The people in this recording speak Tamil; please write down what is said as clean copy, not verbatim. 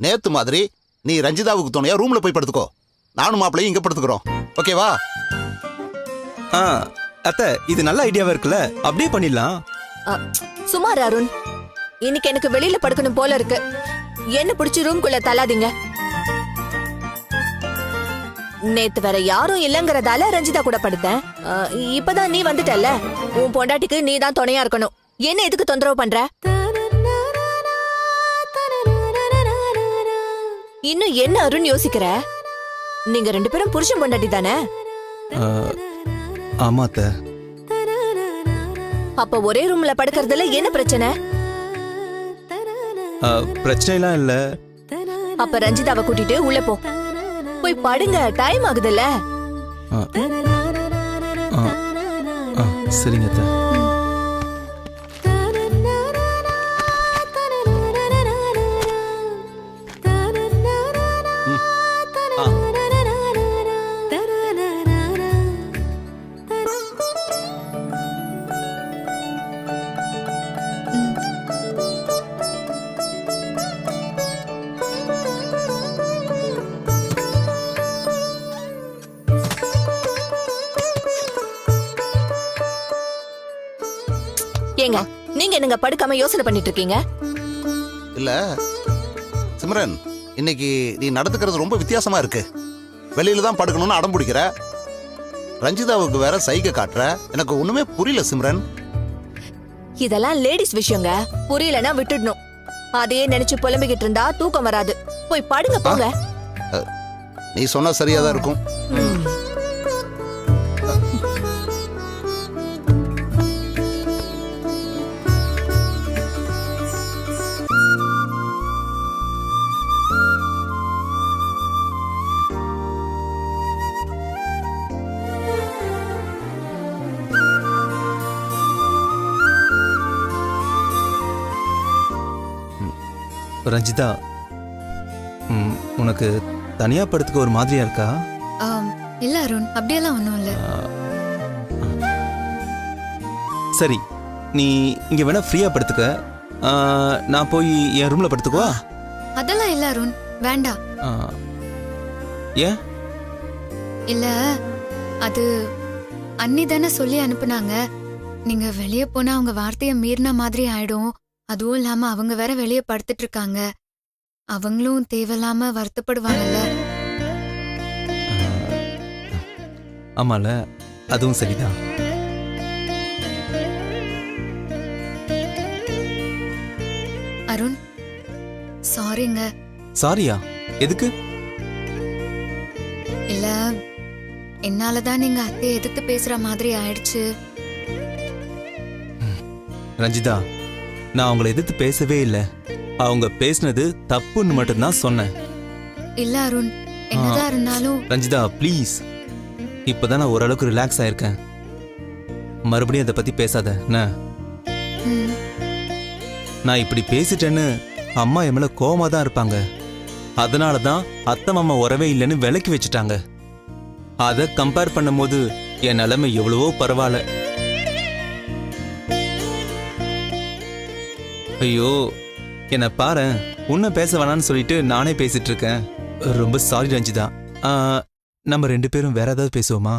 நேத்து மாதிரி நீ ரஞ்சிதாவுக்கு துணையா ரூம்ல போய் படுத்துக்கோ. நானும் மாப்பிள்ளையும் இங்க படுத்துக்கிறோம். ஓகேவா? அத்தை, இது நல்ல ஐடியாவா இருக்குல்ல, அப்படியே பண்ணிடலாம். சுமார் அருண், இன்னைக்கு எனக்கு வெளியில படுக்கணும் போல இருக்கு. என்ன பிடிச்சி ரூம்குள்ள தள்ளாதீங்க. நேத்து வேற யாரும் இல்லங்கறதால ரஞ்சிதா கூட படுத்தேன். இப்பதான் நீ வந்துட்டல்ல, உன் பொண்டாட்டிக்கு நீ தான் துணையா இருக்கணும். என்ன எதுக்கு தொந்தரவு பண்ற? இன்னும் என்ன அருண் யோசிக்கிற? நீங்க 2 பேரும் புருஷன் பொண்டாட்டி தானே? ஆமா அத்தை. அப்ப ஒரே ரூம்ல படுக்கிறதுல என்ன பிரச்சனை? பிரச்சனை எல்லாம் இல்ல. அப்ப ரஞ்சிதாவை கூட்டிட்டு உள்ள போ. போய் படுங்க, டைம் ஆகுதுல்ல. சரிங்க அத்தை. ஏங்க, நீங்க என்னங்க படுக்காம யோசனை பண்ணிட்டு இருக்கீங்க? இல்ல சிம்ரன், இன்னைக்கு நீ நடந்துக்கிறது ரொம்ப வித்தியாசமா இருக்கு. வெளியில தான் படுக்கணும்னு அடம் பிடிக்கிற. ரஞ்சிதாவுக்கு வேற சைகை காட்டுற. எனக்கு ஒண்ணுமே புரியல சிம்ரன். இதெல்லாம் லேடிஸ் விஷயங்க. புரியலன்னா விட்டுடணும். அதையே நினைச்சு புலம்பிக்கிட்டு இருந்தா தூக்கம் வராது. போய் படுங்க போங்க. நீ சொன்னா சரியாதான் இருக்கும். ரஞ்சிதா, உனக்கு தனியா படுத்துக்க ஒரு மாதிரியா இருக்கா? இல்ல அருண், அப்படியெல்லாம் ஒண்ணும் இல்ல. சரி, நீ இங்க வேணா ஃப்ரீயா படுத்துக்க. நான் போய் என் ரூம்ல படுத்துக்குவா? அதெல்லாம் இல்ல அருண், வேண்டாம். ஏன்? இல்ல, அது அண்ணி தானே சொல்லி அனுப்புனாங்க. நீங்க வெளியே போனா அவங்க வார்த்தைய மீறின மாதிரி ஆயிடும். அதுவும் இல்லாம அவங்க வேற வெளியே படுத்துட்டு இருக்காங்க. அவங்களும் தேவையில்லாம வருத்தப்படுவாங்கல்ல. ஆமால, அதுவும் சரிதான். அருண், சாரிங்க. சாரியா? எதுக்கு? இல்ல, என்னாலதான் நீங்க அத்தையை எதிர்த்து பேசுற மாதிரி ஆயிடுச்சு. ரஞ்சிதா, நான் அவங்களை எதிர்த்து பேசவே இல்லை. அவங்க பேசினது தப்புன்னு மட்டும்தான் சொன்னேன். இல்ல அருண், என்னதான் இருந்தாலும். ரஞ்சிதா ப்ளீஸ், இப்பதான் நான் ஓரளவுக்கு ரிலாக்ஸ் ஆயிருக்கேன். மறுபடியும் அதை பத்தி பேசாத. நான் இப்படி பேசிட்டேன்னு அம்மா என் மேல கோவமா தான் இருப்பாங்க. அதனாலதான் அத்தை மாமா உறவே இல்லைன்னு விலக்கி வச்சுட்டாங்க. அதை கம்பேர் பண்ணும் போது என் நிலைமை எவ்வளவோ பரவாயில்ல. ஐயோ, என்ன பாரு, உன்னை பேச வேணான்னு சொல்லிட்டு நானே பேசிட்டு இருக்கேன். ரொம்ப சாரி ரஞ்சிதா. நம்ம 2 பேரும் வேற ஏதாவது பேசுவோமா?